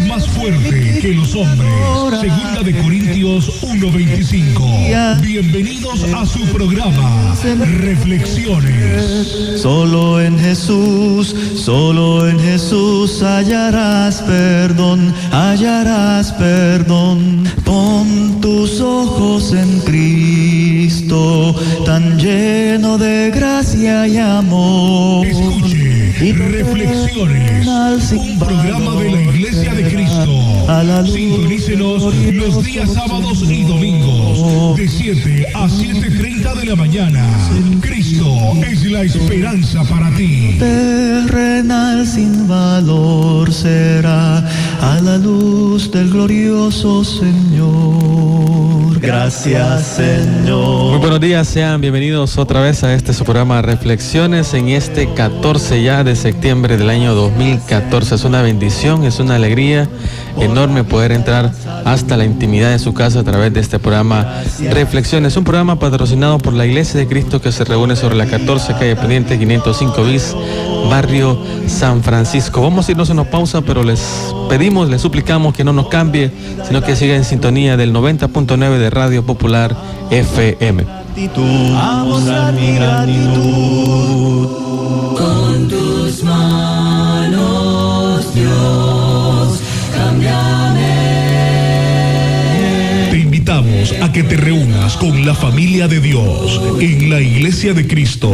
más fuerte que los hombres. Segunda de Corintios 1:25. Bienvenidos a su programa Reflexiones. Solo en Jesús hallarás perdón, hallarás perdón. Pon tus ojos en Cristo, tan lleno de gracia y amor. Escuche, Reflexiones, un programa de la Iglesia de Cristo. Sintonícenos los días sábados y domingos, de 7 a 7:30 de la mañana. Cristo es la esperanza para ti. Terrenal sin valor será a la luz del glorioso Señor. Gracias, Señor. Muy buenos días, sean bienvenidos otra vez a su programa Reflexiones en este 14 ya de septiembre del año 2014. Es una bendición, es una alegría enorme poder entrar hasta la intimidad de su casa a través de este programa Reflexiones, un programa patrocinado por la Iglesia de Cristo que se reúne sobre la 14 calle Poniente 505 bis, barrio San Francisco. Vamos a irnos a una pausa, pero les pedimos, les suplicamos que no nos cambie, sino que siga en sintonía del 90.9 de Radio Popular FM. Vamos a mi gratitud. Con tus manos, Dios, cámbiame. Te invitamos a que te reúnas con la familia de Dios en la Iglesia de Cristo,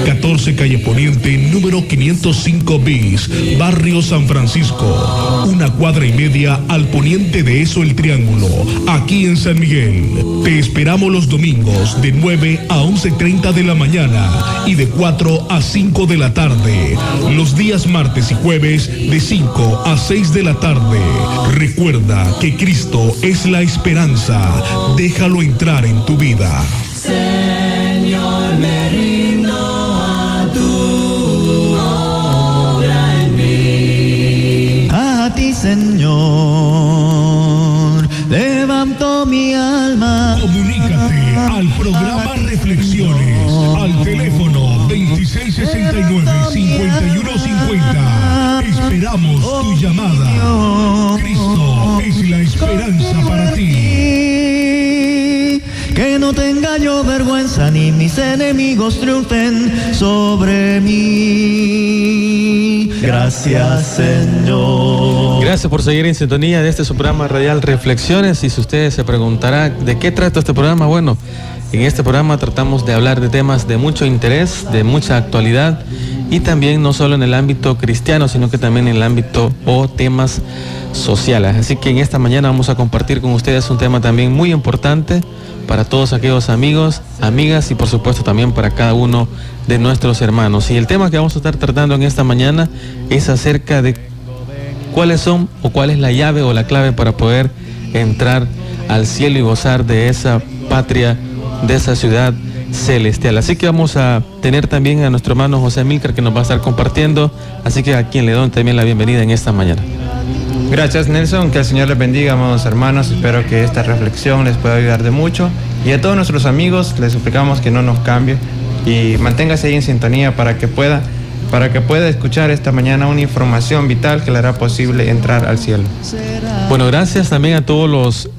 14 calle Poniente, número 505 bis, barrio San Francisco, 1 cuadra y media al poniente de eso el Triángulo, aquí en San Miguel. Te esperamos los domingos de 9 a 11:30 de la mañana y de 4 a 5 de la tarde. Los días martes y jueves de 5 a 6 de la tarde. Recuerda que Cristo es la esperanza. Déjalo entrar en tu vida. Señor, me rindo a tu obra en mí. A ti, Señor, levanto mi alma. Comunícate al programa Reflexiones al teléfono 2669-5150. Esperamos tu llamada. Cristo es la esperanza para ti. Que no tenga yo vergüenza ni mis enemigos triunfen sobre mí. Gracias, Señor. Gracias por seguir en sintonía de su programa radial Reflexiones. Y si usted se preguntará de qué trata este programa, bueno, en este programa tratamos de hablar de temas de mucho interés, de mucha actualidad, y también no solo en el ámbito cristiano, sino que también en el ámbito o temas sociales. Así que en esta mañana vamos a compartir con ustedes un tema también muy importante para todos aquellos amigos, amigas y por supuesto también para cada uno de nuestros hermanos. Y el tema que vamos a estar tratando en esta mañana es acerca de cuáles son o cuál es la llave o la clave para poder entrar al cielo y gozar de esa patria, de esa ciudad celestial. Así que vamos a tener también a nuestro hermano José Amílcar que nos va a estar compartiendo, así que a quien le doy también la bienvenida en esta mañana. Gracias, Nelson, que el Señor les bendiga, amados hermanos. Espero que esta reflexión les pueda ayudar de mucho, y a todos nuestros amigos les suplicamos que no nos cambie y manténgase ahí en sintonía para que pueda escuchar esta mañana una información vital que le hará posible entrar al cielo. Bueno, gracias también a todos los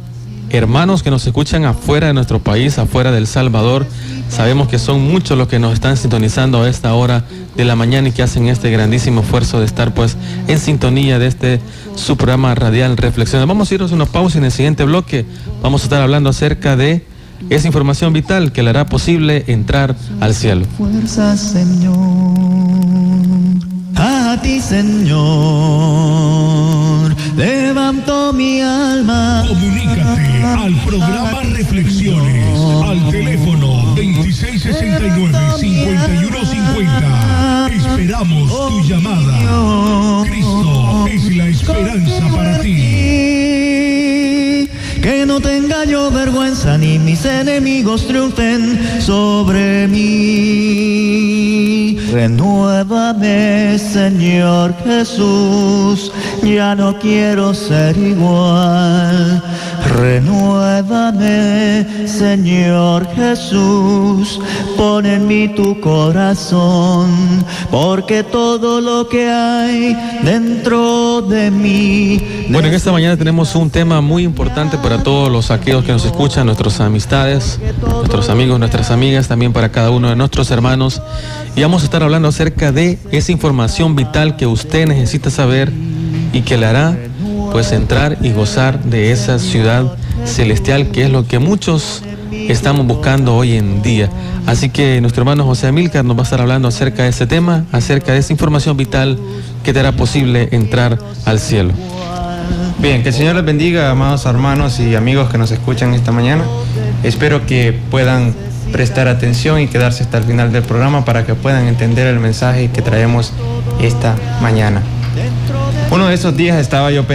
hermanos que nos escuchan afuera de nuestro país, afuera de El Salvador. Sabemos que son muchos los que nos están sintonizando a esta hora de la mañana y que hacen este grandísimo esfuerzo de estar pues en sintonía de su programa radial Reflexiones. Vamos a irnos a una pausa y en el siguiente bloque vamos a estar hablando acerca de esa información vital que le hará posible entrar al cielo. Fuerza, Señor, a ti, Señor, levanto mi alma. Comunícate al programa Reflexiones al teléfono 2669-5150. Esperamos tu llamada. Cristo es la esperanza para ti. Que no tenga tenga yo vergüenza, ni mis enemigos triunfen sobre mí. Renuévame, Señor Jesús, ya no quiero ser igual. Renuévame, Señor Jesús, pon en mí tu corazón, porque todo lo que hay dentro de mí. Bueno, en esta mañana tenemos un tema muy importante para todos los aquellos que nos escuchan, nuestras amistades, nuestros amigos, nuestras amigas, también para cada uno de nuestros hermanos. Y vamos a estar hablando acerca de esa información vital que usted necesita saber y que le hará pues entrar y gozar de esa ciudad celestial, que es lo que muchos estamos buscando hoy en día. Así que nuestro hermano José Amílcar nos va a estar hablando acerca de ese tema, acerca de esa información vital que te hará posible entrar al cielo. Bien, que el Señor les bendiga, amados hermanos y amigos que nos escuchan esta mañana. Espero que puedan prestar atención y quedarse hasta el final del programa para que puedan entender el mensaje que traemos esta mañana. Uno de esos días estaba yo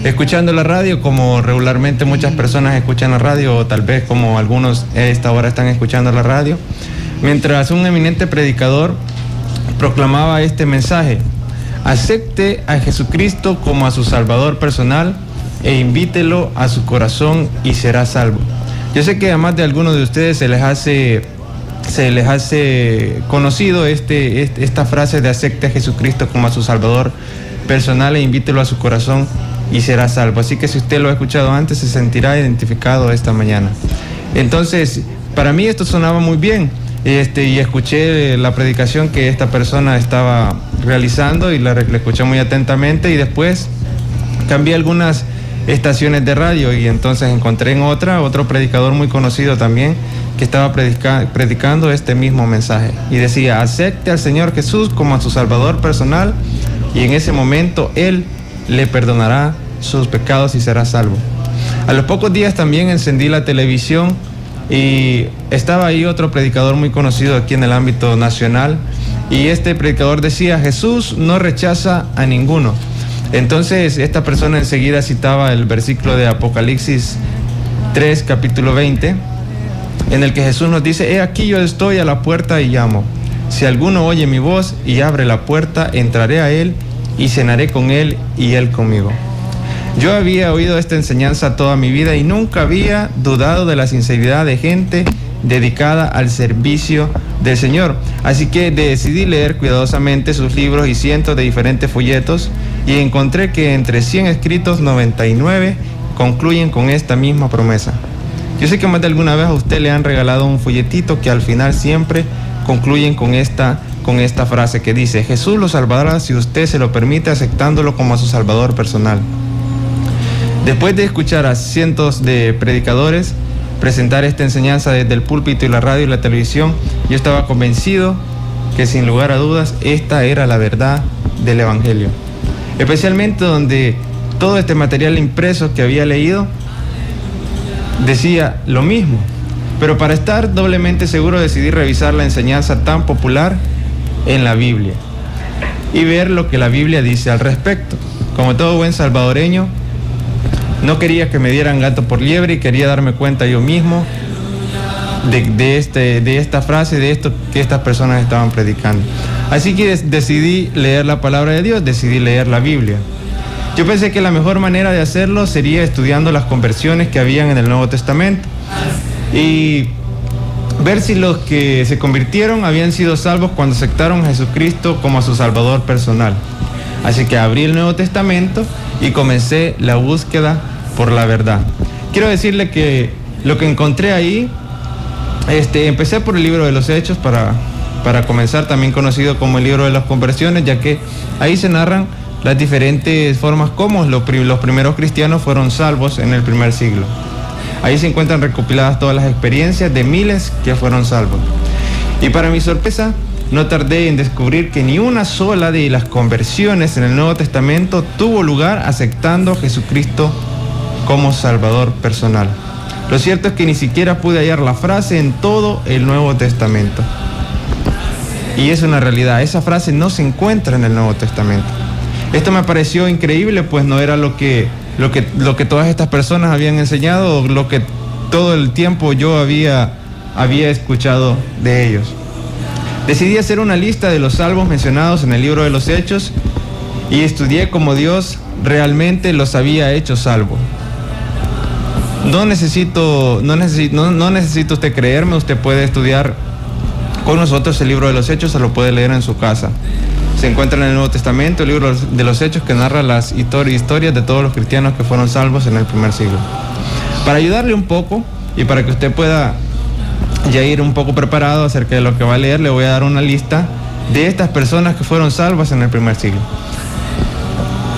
escuchando la radio, como regularmente muchas personas escuchan la radio, o tal vez como algunos a esta hora están escuchando la radio, mientras un eminente predicador proclamaba este mensaje: acepte a Jesucristo como a su Salvador personal e invítelo a su corazón y será salvo. Yo sé que a más de algunos de ustedes se les hace conocido esta frase de acepte a Jesucristo como a su Salvador personal e invítelo a su corazón y será salvo. Así que si usted lo ha escuchado antes, se sentirá identificado esta mañana. Entonces, para mí esto sonaba muy bien, y escuché la predicación que esta persona estaba realizando y la escuché muy atentamente, y después cambié algunas estaciones de radio y entonces encontré en otro predicador muy conocido también que estaba predicando este mismo mensaje y decía: acepte al Señor Jesús como a su Salvador personal y en ese momento Él le perdonará sus pecados y será salvo. A los pocos días también encendí la televisión y estaba ahí otro predicador muy conocido aquí en el ámbito nacional, y este predicador decía: Jesús no rechaza a ninguno. Entonces esta persona enseguida citaba el versículo de Apocalipsis 3, capítulo 20, en el que Jesús nos dice: he aquí yo estoy a la puerta y llamo. Si alguno oye mi voz y abre la puerta, entraré a él y cenaré con él y él conmigo. Yo había oído esta enseñanza toda mi vida y nunca había dudado de la sinceridad de gente dedicada al servicio del Señor. Así que decidí leer cuidadosamente sus libros y cientos de diferentes folletos, y encontré que entre 100 escritos, 99 concluyen con esta misma promesa. Yo sé que más de alguna vez a usted le han regalado un folletito que al final siempre concluyen con esta frase que dice: Jesús lo salvará si usted se lo permite, aceptándolo como a su Salvador personal. Después de escuchar a cientos de predicadores presentar esta enseñanza desde el púlpito y la radio y la televisión, yo estaba convencido que sin lugar a dudas esta era la verdad del Evangelio. Especialmente donde todo este material impreso que había leído decía lo mismo. Pero para estar doblemente seguro decidí revisar la enseñanza tan popular en la Biblia y ver lo que la Biblia dice al respecto. Como todo buen salvadoreño, no quería que me dieran gato por liebre y quería darme cuenta yo mismo de esta frase, de esto que estas personas estaban predicando. Así que decidí leer la palabra de Dios, decidí leer la Biblia. Yo pensé que la mejor manera de hacerlo sería estudiando las conversiones que habían en el Nuevo Testamento y ver si los que se convirtieron habían sido salvos cuando aceptaron a Jesucristo como a su Salvador personal. Así que abrí el Nuevo Testamento y comencé la búsqueda por la verdad. Quiero decirle que lo que encontré ahí, empecé por el libro de los Hechos para comenzar, también conocido como el libro de las conversiones, ya que ahí se narran las diferentes formas como los primeros cristianos fueron salvos en el primer siglo. Ahí se encuentran recopiladas todas las experiencias de miles que fueron salvos. Y para mi sorpresa, no tardé en descubrir que ni una sola de las conversiones en el Nuevo Testamento tuvo lugar aceptando a Jesucristo como Salvador personal. Lo cierto es que ni siquiera pude hallar la frase en todo el Nuevo Testamento. Y es una realidad, esa frase no se encuentra en el Nuevo Testamento. Esto me pareció increíble, pues no era lo que lo que todas estas personas habían enseñado, lo que todo el tiempo yo había escuchado de ellos. Decidí hacer una lista de los salvos mencionados en el libro de los Hechos y estudié cómo Dios realmente los había hecho salvos. No necesita usted creerme, usted puede estudiar con nosotros el libro de los Hechos, se lo puede leer en su casa. Se encuentra en el Nuevo Testamento, el libro de los Hechos, que narra las historias de todos los cristianos que fueron salvos en el primer siglo. Para ayudarle un poco y para que usted pueda ya ir un poco preparado acerca de lo que va a leer, le voy a dar una lista de estas personas que fueron salvas en el primer siglo.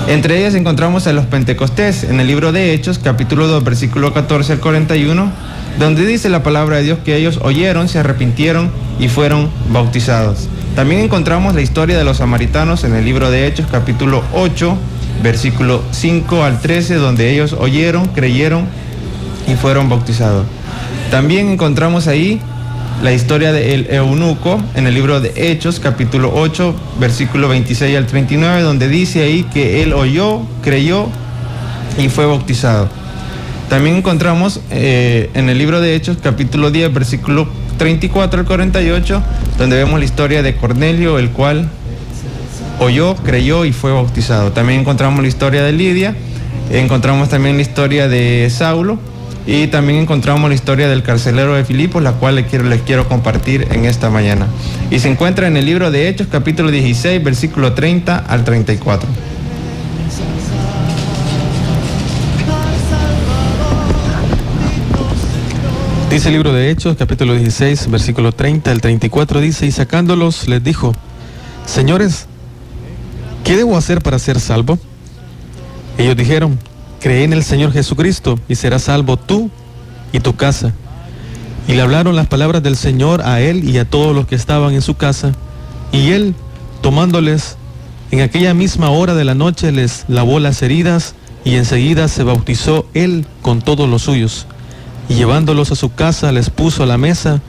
Entre ellas encontramos a los Pentecostés en el libro de Hechos, capítulo 2, versículo 14 al 41, donde dice la palabra de Dios que ellos oyeron, se arrepintieron y fueron bautizados. También encontramos la historia de los samaritanos en el libro de Hechos, capítulo 8, versículo 5 al 13, donde ellos oyeron, creyeron y fueron bautizados. También encontramos ahí la historia del eunuco en el libro de Hechos, capítulo 8, versículo 26 al 39, donde dice ahí que él oyó, creyó y fue bautizado. También encontramos en el libro de Hechos, capítulo 10, versículo 34 al 48, donde vemos la historia de Cornelio, el cual oyó, creyó y fue bautizado. También encontramos la historia de Lidia, encontramos también la historia de Saulo, y también encontramos la historia del carcelero de Filipos, la cual les quiero compartir en esta mañana. Y se encuentra en el libro de Hechos, capítulo 16, versículo 30 al 34. Dice el libro de Hechos, capítulo 16, versículo 30 al 34, dice: y sacándolos les dijo: Señores, ¿qué debo hacer para ser salvo? Ellos dijeron: cree en el Señor Jesucristo y serás salvo tú y tu casa. Y le hablaron las palabras del Señor a él y a todos los que estaban en su casa. Y él, tomándoles en aquella misma hora de la noche, les lavó las heridas y enseguida se bautizó él con todos los suyos. Y llevándolos a su casa les puso a la mesa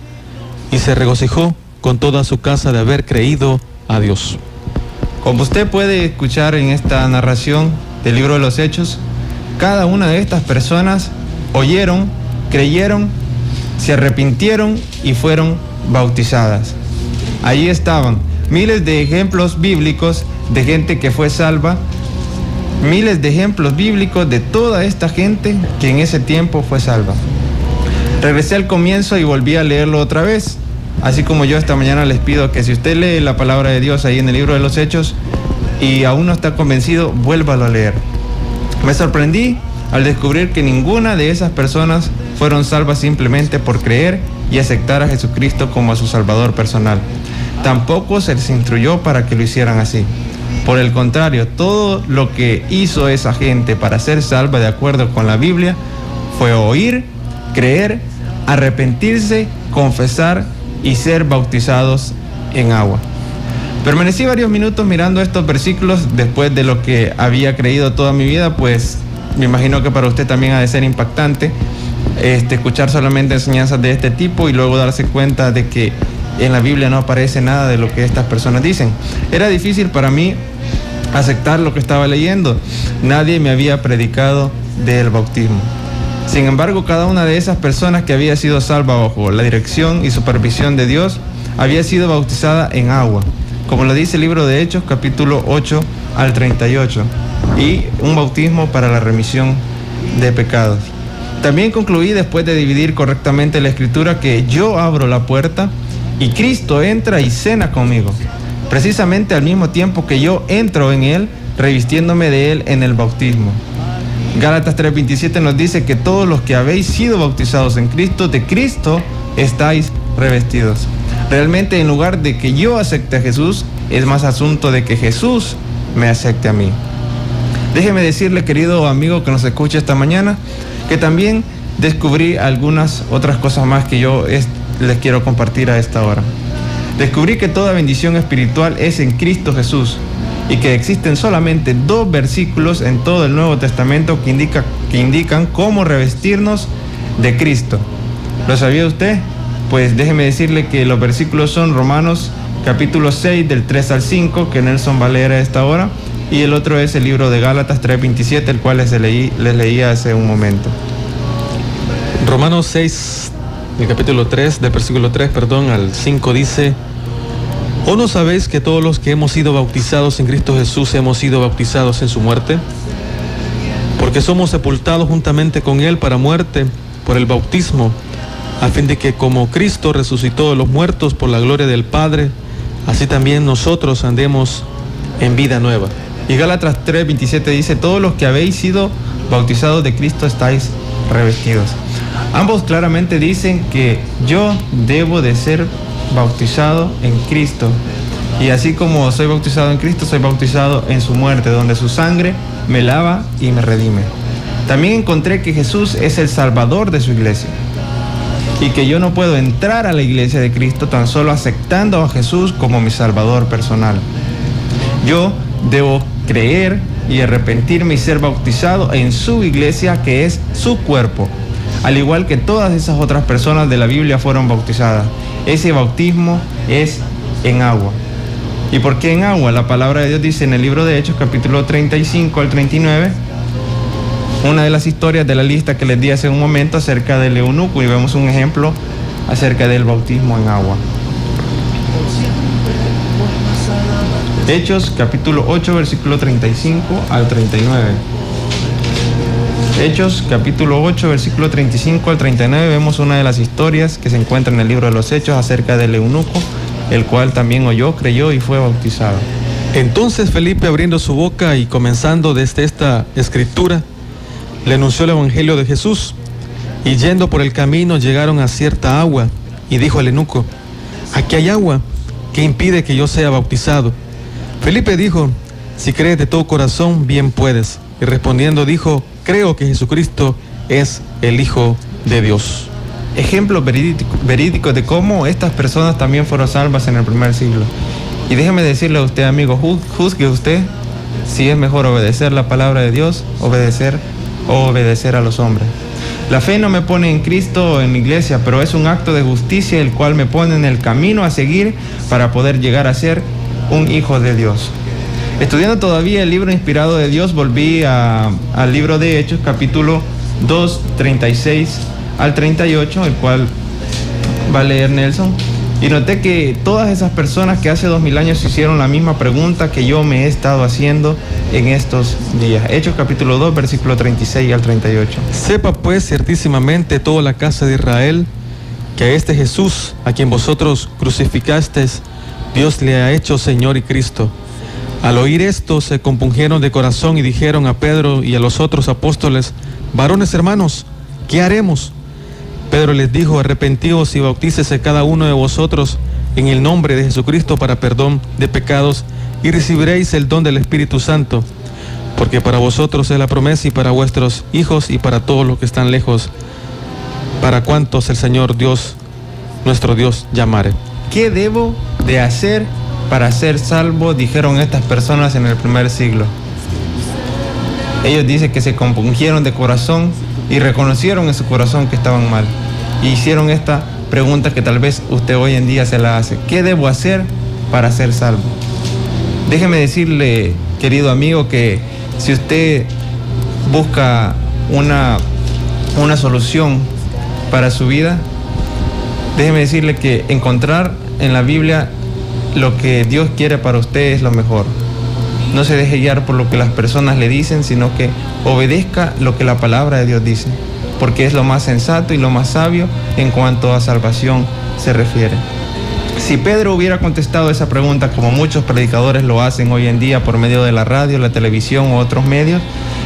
y se regocijó con toda su casa de haber creído a Dios. Como usted puede escuchar en esta narración del libro de los Hechos, cada una de estas personas oyeron, creyeron, se arrepintieron y fueron bautizadas. Allí estaban miles de ejemplos bíblicos de gente que fue salva, miles de ejemplos bíblicos de toda esta gente que en ese tiempo fue salva. Regresé al comienzo y volví a leerlo otra vez, así como yo esta mañana les pido que si usted lee la palabra de Dios ahí en el libro de los Hechos y aún no está convencido, vuélvalo a leer. Me sorprendí al descubrir que ninguna de esas personas fueron salvas simplemente por creer y aceptar a Jesucristo como a su Salvador personal. Tampoco se les instruyó para que lo hicieran así. Por el contrario, todo lo que hizo esa gente para ser salva de acuerdo con la Biblia fue oír, creer, arrepentirse, confesar y ser bautizados en agua. Permanecí varios minutos mirando estos versículos después de lo que había creído toda mi vida, pues me imagino que para usted también ha de ser impactante escuchar solamente enseñanzas de este tipo y luego darse cuenta de que en la Biblia no aparece nada de lo que estas personas dicen. Era difícil para mí aceptar lo que estaba leyendo. Nadie me había predicado del bautismo. Sin embargo, cada una de esas personas que había sido salva bajo la dirección y supervisión de Dios había sido bautizada en agua, como lo dice el libro de Hechos, capítulo 8 al 38, y un bautismo para la remisión de pecados. También concluí, después de dividir correctamente la escritura, que yo abro la puerta y Cristo entra y cena conmigo, precisamente al mismo tiempo que yo entro en Él, revistiéndome de Él en el bautismo. Gálatas 3:27 nos dice que todos los que habéis sido bautizados en Cristo, de Cristo estáis revestidos. Realmente, en lugar de que yo acepte a Jesús, es más asunto de que Jesús me acepte a mí. Déjeme decirle, querido amigo que nos escucha esta mañana, que también descubrí algunas otras cosas más que yo les quiero compartir a esta hora. Descubrí que toda bendición espiritual es en Cristo Jesús y que existen solamente 2 versículos en todo el Nuevo Testamento que indican cómo revestirnos de Cristo. ¿Lo sabía usted? Pues déjeme decirle que los versículos son Romanos capítulo 6 del 3 al 5, que Nelson va a leer a esta hora, y el otro es el libro de Gálatas 3:27, el cual les leí hace un momento. Romanos 6, el capítulo 3, del versículo 3, al 5 dice: ¿O no sabéis que todos los que hemos sido bautizados en Cristo Jesús hemos sido bautizados en su muerte? Porque somos sepultados juntamente con Él para muerte por el bautismo, a fin de que como Cristo resucitó de los muertos por la gloria del Padre, así también nosotros andemos en vida nueva. Y Gálatas 3:27 dice: todos los que habéis sido bautizados de Cristo estáis revestidos. Ambos claramente dicen que yo debo de ser bautizado en Cristo. Y así como soy bautizado en Cristo, soy bautizado en su muerte, donde su sangre me lava y me redime. También encontré que Jesús es el Salvador de su iglesia. Y que yo no puedo entrar a la iglesia de Cristo tan solo aceptando a Jesús como mi Salvador personal. Yo debo creer y arrepentirme y ser bautizado en su iglesia, que es su cuerpo, al igual que todas esas otras personas de la Biblia fueron bautizadas. Ese bautismo es en agua. ¿Y por qué en agua? La palabra de Dios dice en el libro de Hechos, capítulo 35 al 39, una de las historias de la lista que les di hace un momento acerca del eunuco, y vemos un ejemplo acerca del bautismo en agua. Hechos capítulo 8, versículo 35 al 39. Hechos capítulo 8, versículo 35 al 39, vemos una de las historias que se encuentra en el libro de los Hechos acerca del eunuco, el cual también oyó, creyó y fue bautizado. Entonces Felipe, abriendo su boca y comenzando desde esta escritura, le anunció el evangelio de Jesús. Y yendo por el camino llegaron a cierta agua, y dijo al eunuco: aquí hay agua, ¿qué impide que yo sea bautizado? Felipe dijo: si crees de todo corazón, bien puedes. Y respondiendo dijo: creo que Jesucristo es el Hijo de Dios. Ejemplo verídico de cómo estas personas también fueron salvas en el primer siglo. Y déjeme decirle a usted, amigo, juzgue usted si es mejor obedecer la palabra de Dios o obedecer a los hombres. La fe no me pone en Cristo o en la iglesia, pero es un acto de justicia el cual me pone en el camino a seguir para poder llegar a ser un hijo de Dios. Estudiando todavía el libro inspirado de Dios, volví al libro de Hechos, capítulo 2, 36 al 38, el cual va a leer Nelson, y noté que todas esas personas que hace 2000 años hicieron la misma pregunta que yo me he estado haciendo en estos días. Hechos capítulo 2, versículo 36 al 38. Sepa pues ciertísimamente toda la casa de Israel que a este Jesús, a quien vosotros crucificasteis, Dios le ha hecho Señor y Cristo. Al oír esto se compungieron de corazón y dijeron a Pedro y a los otros apóstoles: varones hermanos, ¿qué haremos? Pedro les dijo: arrepentíos y bautícese cada uno de vosotros en el nombre de Jesucristo para perdón de pecados, y recibiréis el don del Espíritu Santo, porque para vosotros es la promesa, y para vuestros hijos, y para todos los que están lejos, para cuantos el Señor Dios, nuestro Dios, llamare. ¿Qué debo de hacer para ser salvo?, dijeron estas personas en el primer siglo. Ellos dicen que se compungieron de corazón y reconocieron en su corazón que estaban mal. Y hicieron esta pregunta que tal vez usted hoy en día se la hace: ¿qué debo hacer para ser salvo? Déjeme decirle, querido amigo, que si usted busca una solución para su vida, déjeme decirle que encontrar en la Biblia lo que Dios quiere para usted es lo mejor. No se deje guiar por lo que las personas le dicen, sino que obedezca lo que la palabra de Dios dice, porque es lo más sensato y lo más sabio en cuanto a salvación se refiere. Si Pedro hubiera contestado esa pregunta como muchos predicadores lo hacen hoy en día por medio de la radio, la televisión u otros medios,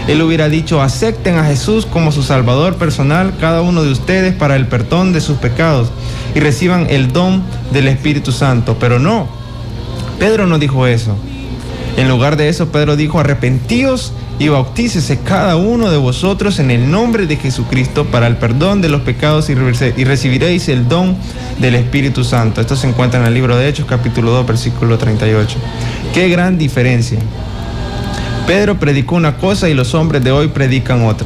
él hubiera dicho: acepten a Jesús como su Salvador personal, cada uno de ustedes, para el perdón de sus pecados, y reciban el don del Espíritu Santo. Pero no, Pedro no dijo eso. En lugar de eso, Pedro dijo: arrepentíos y bautícese cada uno de vosotros en el nombre de Jesucristo para el perdón de los pecados, y recibiréis el don del Espíritu Santo. Esto se encuentra en el libro de Hechos, capítulo 2, versículo 38. ¡Qué gran diferencia! Pedro predicó una cosa y los hombres de hoy predican otra.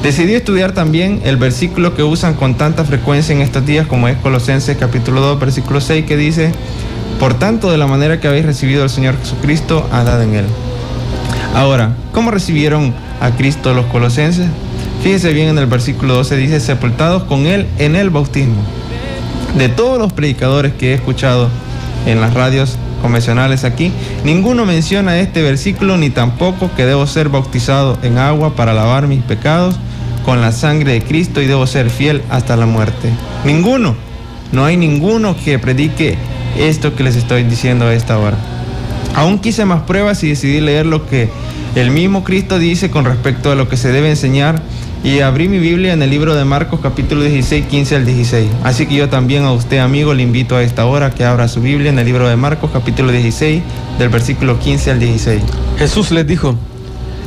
Decidí estudiar también el versículo que usan con tanta frecuencia en estos días, como es Colosenses capítulo 2, versículo 6, que dice: por tanto, de la manera que habéis recibido al Señor Jesucristo, andad en Él. Ahora, ¿cómo recibieron a Cristo los colosenses? Fíjese bien, en el versículo 12 dice, sepultados con Él en el bautismo. De todos los predicadores que he escuchado en las radios convencionales aquí, ninguno menciona este versículo, ni tampoco que debo ser bautizado en agua para lavar mis pecados con la sangre de Cristo y debo ser fiel hasta la muerte. Ninguno. No hay ninguno que predique esto que les estoy diciendo a esta hora. Aún quise más pruebas y decidí leer lo que el mismo Cristo dice con respecto a lo que se debe enseñar, y abrí mi Biblia en el libro de Marcos capítulo 16, 15 al 16. Así que yo también a usted, amigo, le invito a esta hora que abra su Biblia en el libro de Marcos capítulo 16, del versículo 15 al 16. Jesús les dijo: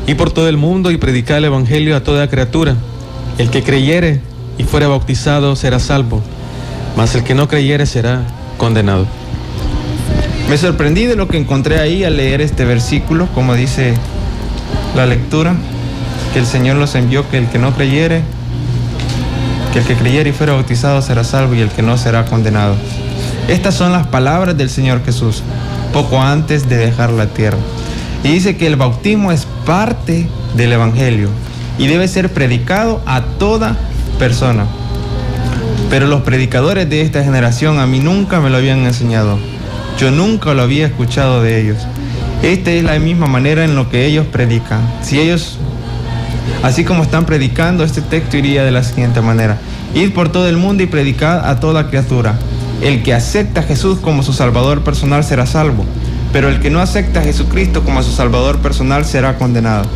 "Y por todo el mundo y predicad el evangelio a toda criatura. El que creyere y fuere bautizado será salvo, mas el que no creyere será condenado". Me sorprendí de lo que encontré ahí al leer este versículo, como dice la lectura, que el Señor los envió, que el que no creyere, que el que creyere y fuera bautizado será salvo y el que no será condenado. Estas son las palabras del Señor Jesús, poco antes de dejar la tierra. Y dice que el bautismo es parte del evangelio y debe ser predicado a toda persona. Pero los predicadores de esta generación a mí nunca me lo habían enseñado. Yo nunca lo había escuchado de ellos. Esta es la misma manera en lo que ellos predican. Si ellos, así como están predicando, este texto iría de la siguiente manera: id por todo el mundo y predicad a toda criatura. El que acepta a Jesús como su Salvador personal será salvo, pero el que no acepta a Jesucristo como su Salvador personal será condenado.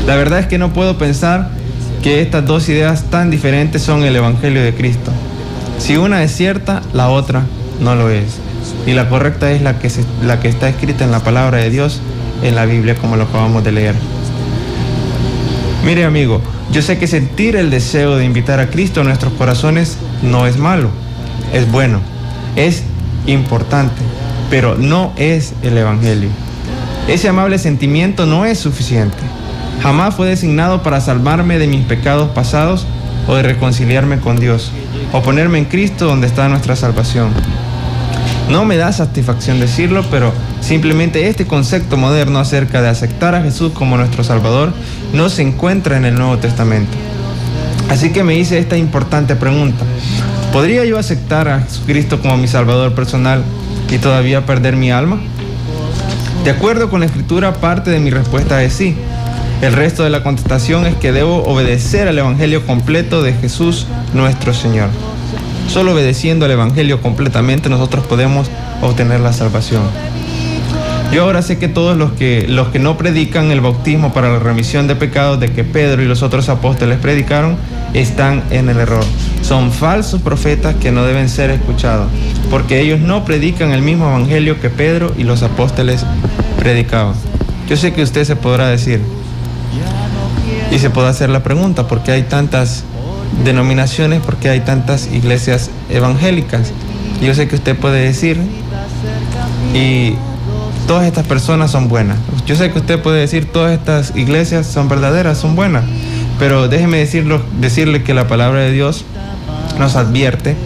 La verdad es que no puedo pensar que estas dos ideas tan diferentes son el Evangelio de Cristo. Si una es cierta, la otra no lo es. Y la correcta es la que está escrita en la palabra de Dios, en la Biblia, como lo acabamos de leer. Mire, amigo, yo sé que sentir el deseo de invitar a Cristo a nuestros corazones no es malo, es bueno, es importante, pero no es el Evangelio. Ese amable sentimiento no es suficiente. Jamás fue designado para salvarme de mis pecados pasados o de reconciliarme con Dios, o ponerme en Cristo donde está nuestra salvación. No me da satisfacción decirlo, pero simplemente este concepto moderno acerca de aceptar a Jesús como nuestro Salvador no se encuentra en el Nuevo Testamento. Así que me hice esta importante pregunta: ¿podría yo aceptar a Jesucristo como mi Salvador personal y todavía perder mi alma? De acuerdo con la Escritura, parte de mi respuesta es sí. El resto de la contestación es que debo obedecer al Evangelio completo de Jesús nuestro Señor. Solo obedeciendo al Evangelio completamente nosotros podemos obtener la salvación. Yo ahora sé que todos los que no predican el bautismo para la remisión de pecados de que Pedro y los otros apóstoles predicaron están en el error. Son falsos profetas que no deben ser escuchados, porque ellos no predican el mismo Evangelio que Pedro y los apóstoles predicaban. Yo sé que usted se podrá decir y se podrá hacer la pregunta: ¿por qué hay tantas denominaciones? ¿Por qué hay tantas iglesias evangélicas? Yo sé que usted puede decir, y todas estas personas son buenas. Yo sé que usted puede decir, todas estas iglesias son verdaderas, son buenas. Pero déjeme decirle que la palabra de Dios nos advierte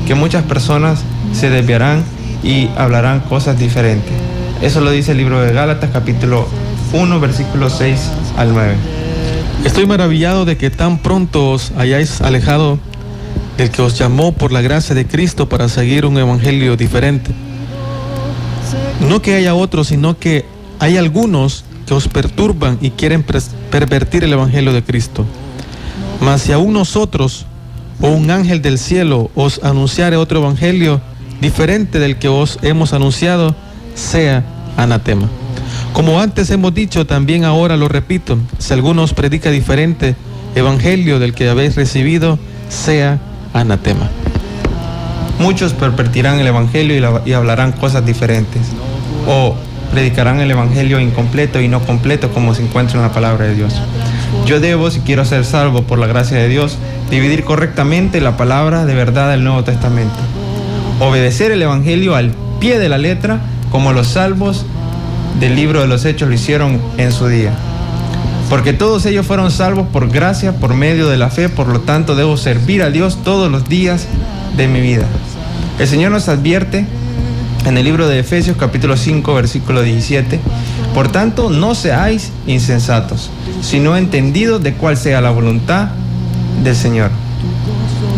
que muchas personas se desviarán y hablarán cosas diferentes. Eso lo dice el libro de Gálatas capítulo 1, versículos 6 al 9. Estoy maravillado de que tan pronto os hayáis alejado del que os llamó por la gracia de Cristo para seguir un evangelio diferente. No que haya otros, sino que hay algunos que os perturban y quieren pervertir el evangelio de Cristo. Mas si aún nosotros o un ángel del cielo os anunciare otro evangelio diferente del que os hemos anunciado, sea anatema. Como antes hemos dicho, también ahora lo repito: si alguno os predica diferente evangelio del que habéis recibido, sea anatema. Muchos pervertirán el evangelio y hablarán cosas diferentes, o predicarán el evangelio incompleto y no completo como se encuentra en la palabra de Dios. Yo debo, si quiero ser salvo por la gracia de Dios, dividir correctamente la palabra de verdad del Nuevo Testamento, obedecer el evangelio al pie de la letra, como los salvos del libro de los Hechos lo hicieron en su día. Porque todos ellos fueron salvos por gracia, por medio de la fe. Por lo tanto, debo servir a Dios todos los días de mi vida. El Señor nos advierte en el libro de Efesios capítulo 5, versículo 17: Por tanto, no seáis insensatos, sino entendidos de cuál sea la voluntad del Señor.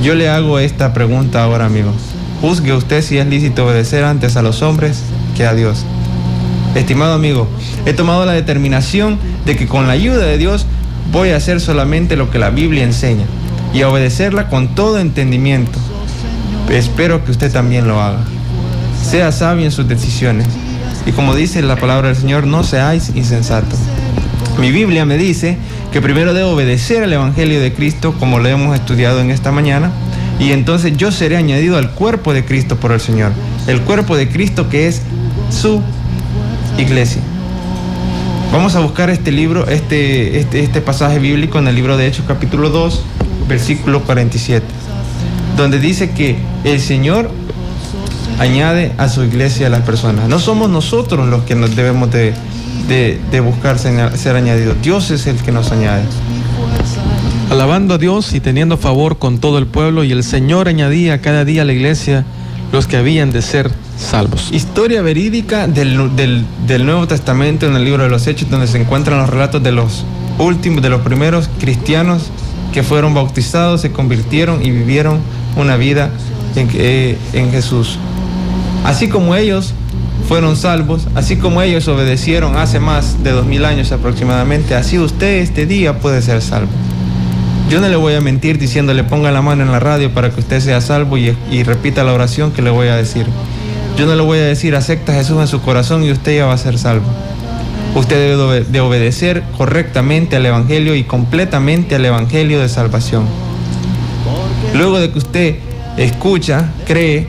Yo le hago esta pregunta ahora, amigos. Juzgue usted si es lícito obedecer antes a los hombres que a Dios. Estimado amigo, he tomado la determinación de que con la ayuda de Dios voy a hacer solamente lo que la Biblia enseña y a obedecerla con todo entendimiento. Espero que usted también lo haga. Sea sabio en sus decisiones. Y como dice la palabra del Señor, no seáis insensatos. Mi Biblia me dice que primero debo obedecer al Evangelio de Cristo, como lo hemos estudiado en esta mañana, y entonces yo seré añadido al cuerpo de Cristo por el Señor. El cuerpo de Cristo que es su iglesia. Vamos a buscar este libro, este pasaje bíblico en el libro de Hechos capítulo 2, versículo 47, donde dice que el Señor añade a su iglesia a las personas. No somos nosotros los que nos debemos de buscar ser añadidos. Dios es el que nos añade. Alabando a Dios y teniendo favor con todo el pueblo, y el Señor añadía cada día a la iglesia los que habían de ser salvos. Historia verídica del Nuevo Testamento en el libro de los Hechos, donde se encuentran los relatos de los primeros cristianos que fueron bautizados, se convirtieron y vivieron una vida en Jesús. Así como ellos fueron salvos, así como ellos obedecieron hace más de 2000 años aproximadamente, así usted este día puede ser salvo. Yo no le voy a mentir diciéndole ponga la mano en la radio para que usted sea salvo y repita la oración que le voy a decir. Yo no le voy a decir acepta a Jesús en su corazón y usted ya va a ser salvo. Usted debe de obedecer correctamente al Evangelio y completamente al Evangelio de salvación. Luego de que usted escucha, cree,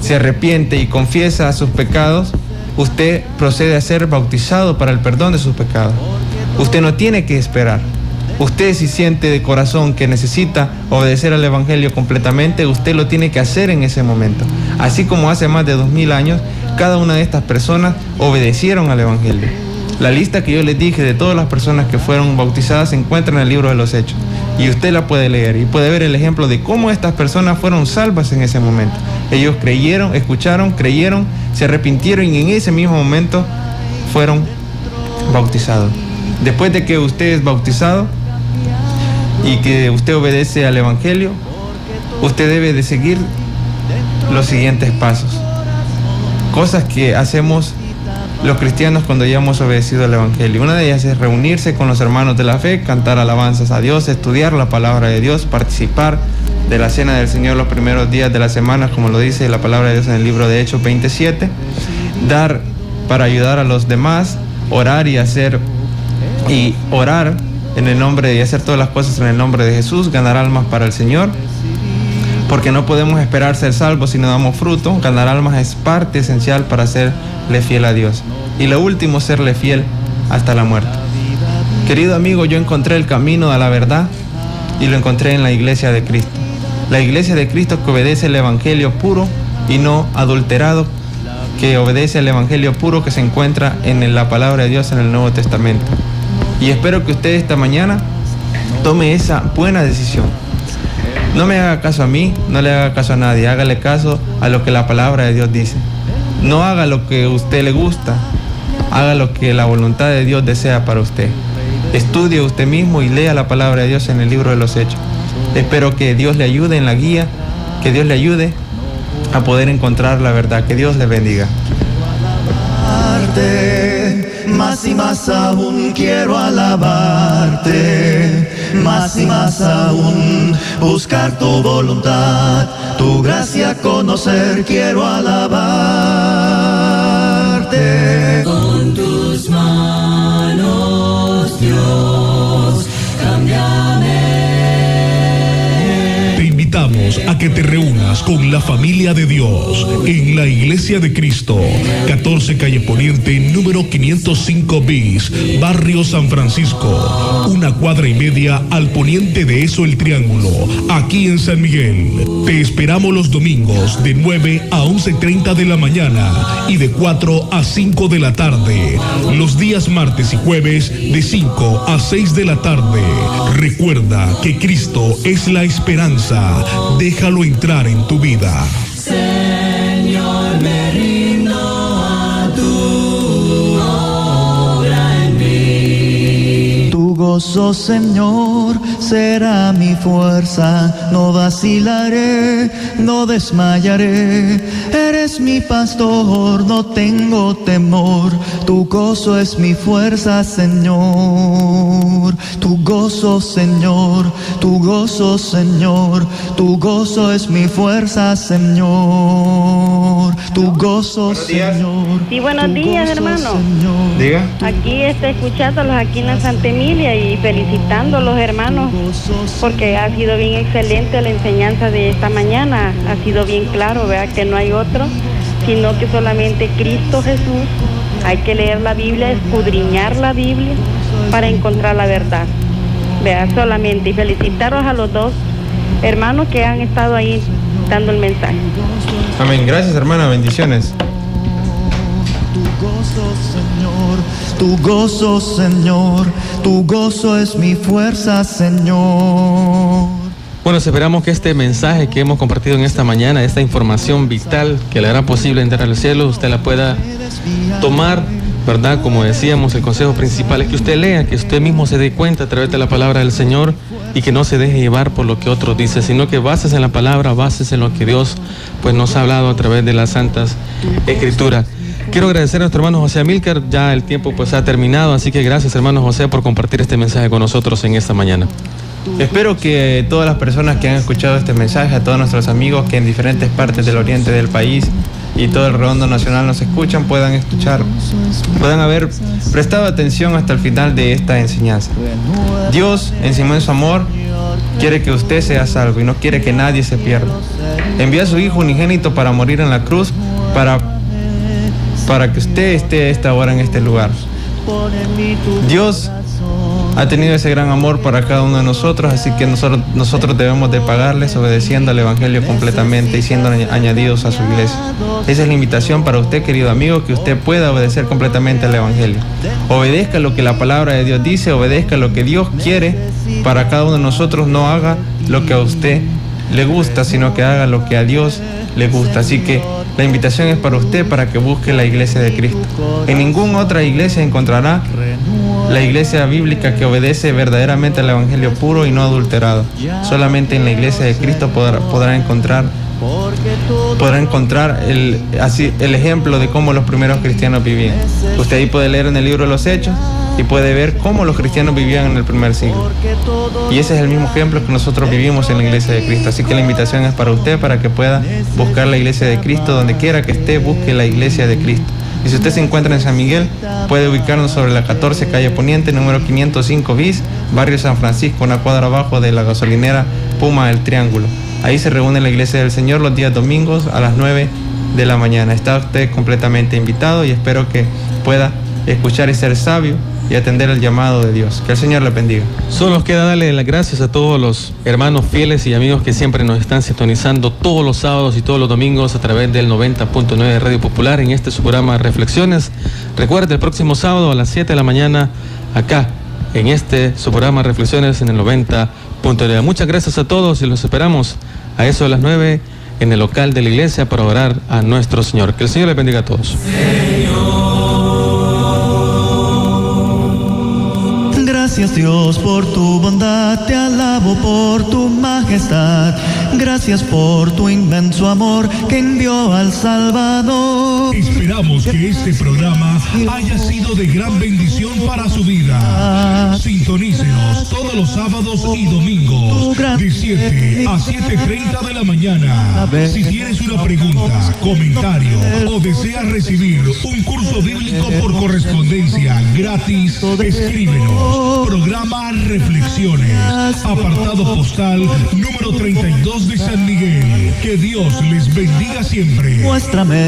se arrepiente y confiesa sus pecados, usted procede a ser bautizado para el perdón de sus pecados. Usted no tiene que esperar. Usted, si siente de corazón que necesita obedecer al Evangelio completamente, usted lo tiene que hacer en ese momento. Así como hace más de 2000 años, cada una de estas personas obedecieron al Evangelio. La lista que yo les dije de todas las personas que fueron bautizadas se encuentra en el libro de los Hechos. Y usted la puede leer y puede ver el ejemplo de cómo estas personas fueron salvas en ese momento. Ellos creyeron, escucharon, creyeron, se arrepintieron y en ese mismo momento fueron bautizados. Después de que usted es bautizado y que usted obedece al Evangelio, usted debe de seguir los siguientes pasos. Cosas que hacemos los cristianos cuando ya hemos obedecido al Evangelio. Una de ellas es reunirse con los hermanos de la fe, cantar alabanzas a Dios, estudiar la palabra de Dios, participar de la cena del Señor los primeros días de la semana, como lo dice la palabra de Dios en el libro de Hechos 27, dar para ayudar a los demás, orar en el nombre y hacer todas las cosas en el nombre de Jesús, ganar almas para el Señor, porque no podemos esperar ser salvos si no damos fruto. Ganar almas es parte esencial para serle fiel a Dios. Y lo último, serle fiel hasta la muerte. Querido amigo, yo encontré el camino a la verdad y lo encontré en la iglesia de Cristo. La iglesia de Cristo que obedece el Evangelio puro y no adulterado, que obedece al Evangelio puro que se encuentra en la palabra de Dios en el Nuevo Testamento. Y espero que usted esta mañana tome esa buena decisión. No me haga caso a mí, no le haga caso a nadie, hágale caso a lo que la palabra de Dios dice. No haga lo que a usted le gusta, haga lo que la voluntad de Dios desea para usted. Estudie usted mismo y lea la palabra de Dios en el libro de los Hechos. Espero que Dios le ayude en la guía, que Dios le ayude a poder encontrar la verdad. Que Dios le bendiga. Más y más aún quiero alabarte, más y más aún buscar tu voluntad, tu gracia conocer, quiero alabarte. Con tus manos, Dios, cámbiame. Te invitamos a que te reúnas con la familia de Dios en la Iglesia de Cristo, 14 Calle Poniente, número 505 bis, Barrio San Francisco, 1 cuadra y media al poniente de eso el Triángulo, aquí en San Miguel. Te esperamos los domingos de 9 a 11:30 de la mañana y de 4 a 5 de la tarde. Los días martes y jueves de 5 a 6 de la tarde. Recuerda que Cristo es la esperanza. Déjalo entrar en tu vida. Señor, me rindo a tu obra. gozo, Señor, será mi fuerza. No vacilaré, no desmayaré. Eres mi pastor, no tengo temor. Tu gozo es mi fuerza, Señor. Tu gozo, Señor, tu gozo, Señor. Tu gozo es mi fuerza, Señor. Tu gozo, Señor. Sí, buenos días, hermano. Diga. Aquí escuchándolos aquí en la Santa Emilia y felicitando a los hermanos porque ha sido bien excelente la enseñanza de esta mañana. Ha sido bien claro, ¿verdad? Que no hay otro, sino que solamente Cristo Jesús. Hay que leer la Biblia, escudriñar la Biblia para encontrar la verdad. ¿Verdad? Solamente. Y felicitaros a los dos hermanos que han estado ahí dando el mensaje. Amén. Gracias, hermana. Bendiciones. Tu gozo, Señor, tu gozo es mi fuerza, Señor. Bueno, esperamos que este mensaje que hemos compartido en esta mañana, esta información vital que le hará posible entrar al cielo, usted la pueda tomar, ¿verdad? Como decíamos, el consejo principal es que usted lea, que usted mismo se dé cuenta a través de la palabra del Señor y que no se deje llevar por lo que otros dicen, sino que bases en la palabra, bases en lo que Dios pues nos ha hablado a través de las Santas Escrituras. Quiero agradecer a nuestro hermano José Amílcar, ya el tiempo pues ha terminado, así que gracias, hermano José, por compartir este mensaje con nosotros en esta mañana. Espero que todas las personas que han escuchado este mensaje, a todos nuestros amigos que en diferentes partes del oriente del país y todo el redondo nacional nos escuchan, puedan escuchar, puedan haber prestado atención hasta el final de esta enseñanza. Dios, en su inmenso amor, quiere que usted sea salvo y no quiere que nadie se pierda. Envió a su Hijo unigénito para morir en la cruz, para que usted esté a esta hora en este lugar. Dios ha tenido ese gran amor para cada uno de nosotros, así que nosotros debemos de pagarles obedeciendo al Evangelio completamente y siendo añadidos a su iglesia. Esa es la invitación para usted, querido amigo, que usted pueda obedecer completamente al Evangelio. Obedezca lo que la palabra de Dios dice, obedezca lo que Dios quiere para cada uno de nosotros. No haga lo que a usted le gusta, sino que haga lo que a Dios le gusta. Así que la invitación es para usted, para que busque la iglesia de Cristo. En ninguna otra iglesia encontrará la iglesia bíblica que obedece verdaderamente al Evangelio puro y no adulterado. Solamente en la iglesia de Cristo podrá encontrar el ejemplo de cómo los primeros cristianos vivían. Usted ahí puede leer en el libro de los Hechos y puede ver cómo los cristianos vivían en el primer siglo. Y ese es el mismo ejemplo que nosotros vivimos en la iglesia de Cristo. Así que la invitación es para usted, para que pueda buscar la iglesia de Cristo. Donde quiera que esté, busque la iglesia de Cristo. Y si usted se encuentra en San Miguel, puede ubicarnos sobre la 14 calle Poniente, número 505 bis, barrio San Francisco, una cuadra abajo de la gasolinera Puma del Triángulo. Ahí se reúne la iglesia del Señor los días domingos a las 9 de la mañana. Está usted completamente invitado y espero que pueda escuchar y ser sabio y atender el llamado de Dios. Que el Señor le bendiga. Solo nos queda darle las gracias a todos los hermanos fieles y amigos que siempre nos están sintonizando todos los sábados y todos los domingos a través del 90.9 de Radio Popular en este su programa Reflexiones. Recuerde, el próximo sábado a las 7 de la mañana acá en este su programa Reflexiones en el 90.9. Muchas gracias a todos y los esperamos a eso de las 9 en el local de la iglesia para orar a nuestro Señor. Que el Señor les bendiga a todos. Gracias Dios por tu bondad, te alabo por tu majestad. Gracias por tu inmenso amor que envió al Salvador. Esperamos que este programa haya sido de gran bendición para su vida. Sintonícenos todos los sábados y domingos de 7 a 7:30 de la mañana. Si tienes una pregunta, comentario o deseas recibir un curso bíblico por correspondencia gratis, escríbenos. Programa Reflexiones, apartado postal número 32 de San Miguel. Que Dios les bendiga siempre. Muéstrame